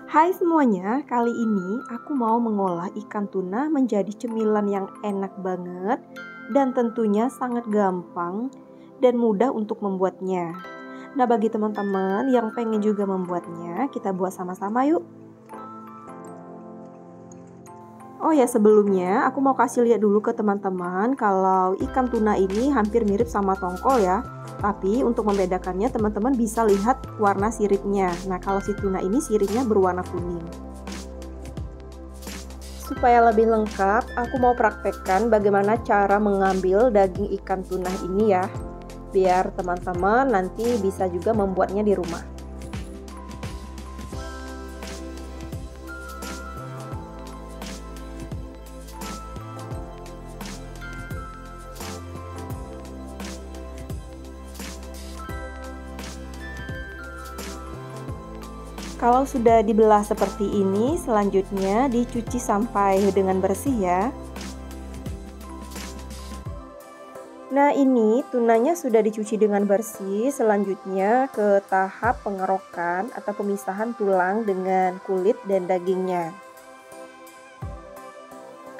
Hai semuanya, kali ini aku mau mengolah ikan tuna menjadi cemilan yang enak banget dan tentunya sangat gampang dan mudah untuk membuatnya. Nah, bagi teman-teman yang pengen juga membuatnya, kita buat sama-sama yuk. Oh ya, sebelumnya aku mau kasih lihat dulu ke teman-teman kalau ikan tuna ini hampir mirip sama tongkol ya. Tapi untuk membedakannya teman-teman bisa lihat warna siripnya. Nah, kalau si tuna ini siripnya berwarna kuning. Supaya lebih lengkap, aku mau praktekkan bagaimana cara mengambil daging ikan tuna ini ya. Biar teman-teman nanti bisa juga membuatnya di rumah. Kalau sudah dibelah seperti ini, selanjutnya dicuci sampai dengan bersih ya. Nah, ini tunanya sudah dicuci dengan bersih. Selanjutnya ke tahap pengerokan atau pemisahan tulang dengan kulit dan dagingnya.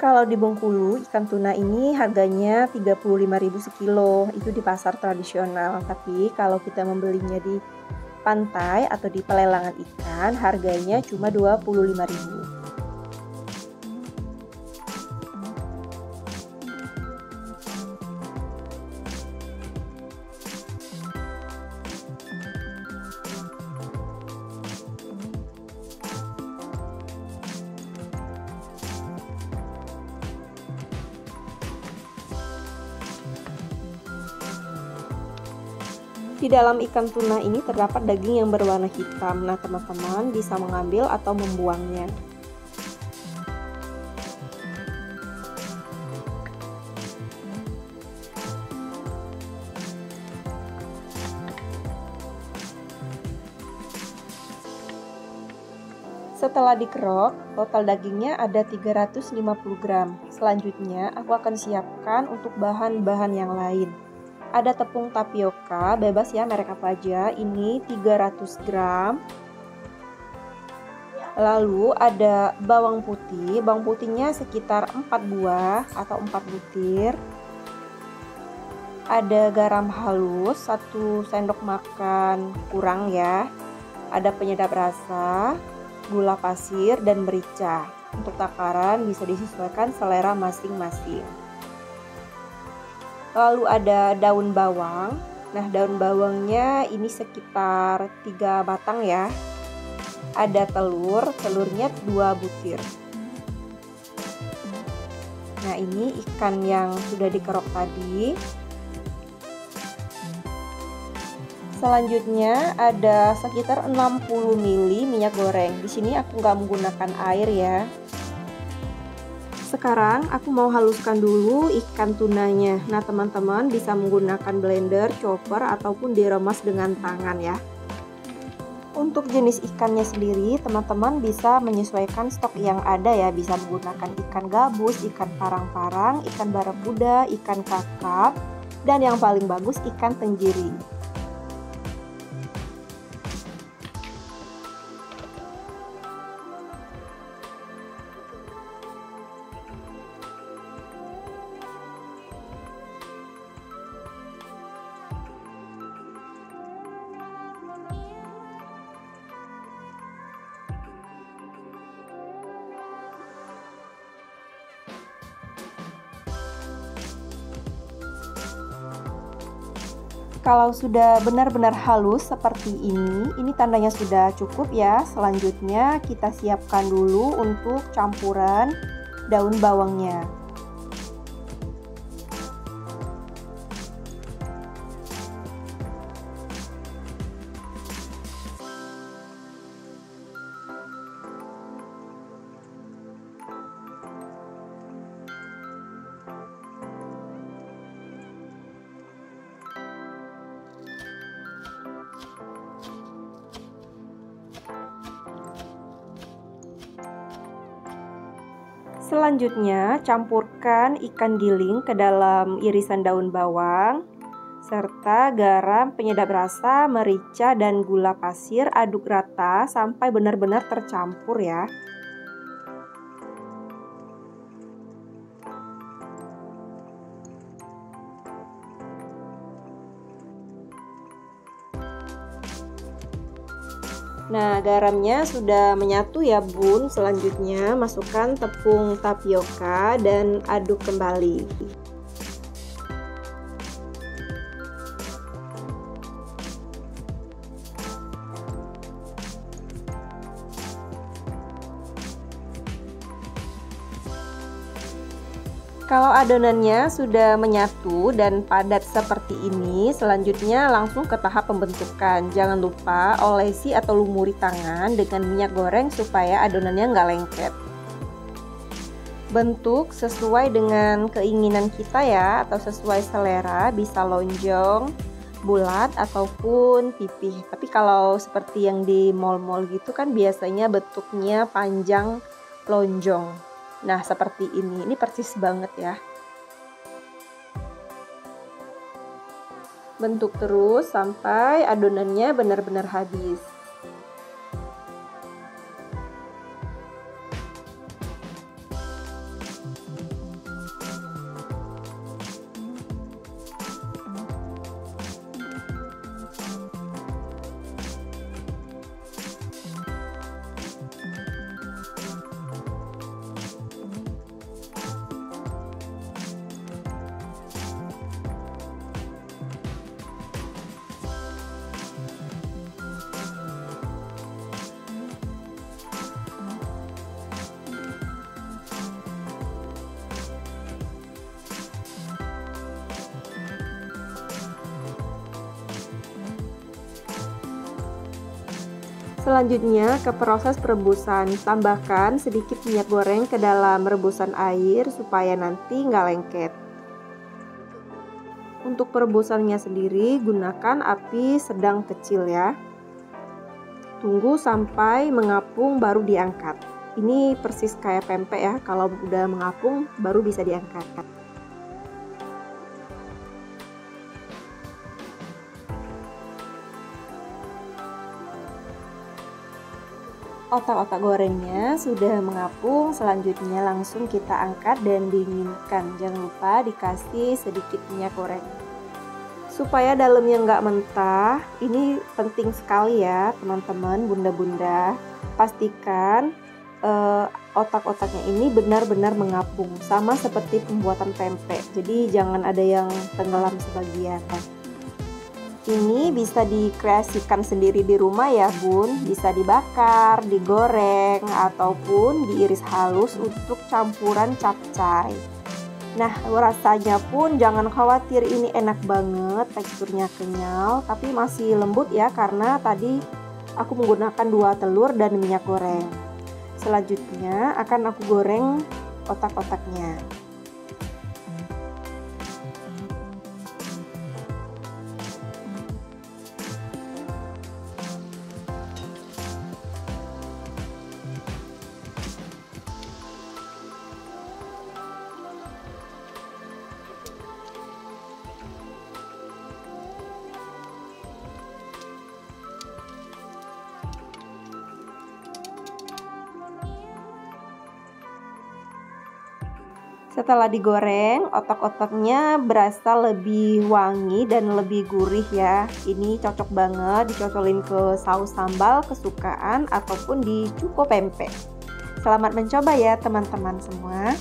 Kalau di Bengkulu, ikan tuna ini harganya 35.000 sekilo, itu di pasar tradisional. Tapi kalau kita membelinya di pantai atau di pelelangan ikan, harganya cuma 25.000. Di dalam ikan tuna ini terdapat daging yang berwarna hitam. Nah, teman-teman bisa mengambil atau membuangnya. Setelah dikerok, total dagingnya ada 350 gram. Selanjutnya, aku akan siapkan untuk bahan-bahan yang lain. Ada tepung tapioka, bebas ya merek apa aja, ini 300 gram. Lalu ada bawang putihnya sekitar 4 buah atau 4 butir. Ada garam halus 1 sendok makan kurang ya. Ada penyedap rasa, gula pasir, dan merica. Untuk takaran bisa disesuaikan selera masing-masing. Lalu ada daun bawang. Nah, daun bawangnya ini sekitar 3 batang ya. Ada telurnya 2 butir. Nah, ini ikan yang sudah dikerok tadi. Selanjutnya ada sekitar 60 ml minyak goreng. Di sini aku nggak menggunakan air ya. Sekarang aku mau haluskan dulu ikan tunanya. Nah, teman-teman bisa menggunakan blender, chopper, ataupun diremas dengan tangan ya. Untuk jenis ikannya sendiri, teman-teman bisa menyesuaikan stok yang ada ya. Bisa menggunakan ikan gabus, ikan parang-parang, ikan barakuda, ikan kakap, dan yang paling bagus ikan tenggiri. Kalau sudah benar-benar halus seperti ini tandanya sudah cukup ya. Selanjutnya kita siapkan dulu untuk campuran daun bawangnya. Selanjutnya, campurkan ikan giling ke dalam irisan daun bawang, serta garam, penyedap rasa, merica, dan gula pasir. Aduk rata rata sampai benar-benar tercampur ya. Nah, garamnya sudah menyatu ya Bun. Selanjutnya masukkan tepung tapioka dan aduk kembali. Kalau adonannya sudah menyatu dan padat seperti ini, selanjutnya langsung ke tahap pembentukan. Jangan lupa olesi atau lumuri tangan dengan minyak goreng supaya adonannya nggak lengket. Bentuk sesuai dengan keinginan kita ya, atau sesuai selera, bisa lonjong, bulat, ataupun pipih. Tapi kalau seperti yang di mall-mall gitu kan biasanya bentuknya panjang lonjong. Nah, seperti ini persis banget ya. Bentuk terus sampai adonannya benar-benar habis. Selanjutnya ke proses perebusan, tambahkan sedikit minyak goreng ke dalam rebusan air supaya nanti nggak lengket. Untuk perebusannya sendiri gunakan api sedang kecil ya. Tunggu sampai mengapung baru diangkat. Ini persis kayak pempek ya, kalau udah mengapung baru bisa diangkat. Otak-otak gorengnya sudah mengapung, selanjutnya langsung kita angkat dan dinginkan. Jangan lupa dikasih sedikit minyak goreng supaya dalamnya nggak mentah. Ini penting sekali ya teman-teman, bunda-bunda. Pastikan otak-otaknya ini benar-benar mengapung, sama seperti pembuatan pempek. Jadi jangan ada yang tenggelam sebagian. Ini bisa dikreasikan sendiri di rumah ya Bun, bisa dibakar, digoreng, ataupun diiris halus untuk campuran capcay. Nah, rasanya pun jangan khawatir, ini enak banget, teksturnya kenyal, tapi masih lembut ya karena tadi aku menggunakan 2 telur dan minyak goreng. Selanjutnya akan aku goreng otak-otaknya. Setelah digoreng, otak-otaknya berasa lebih wangi dan lebih gurih ya. Ini cocok banget dicocolin ke saus sambal kesukaan ataupun di cuko pempek. Selamat mencoba ya teman-teman semua.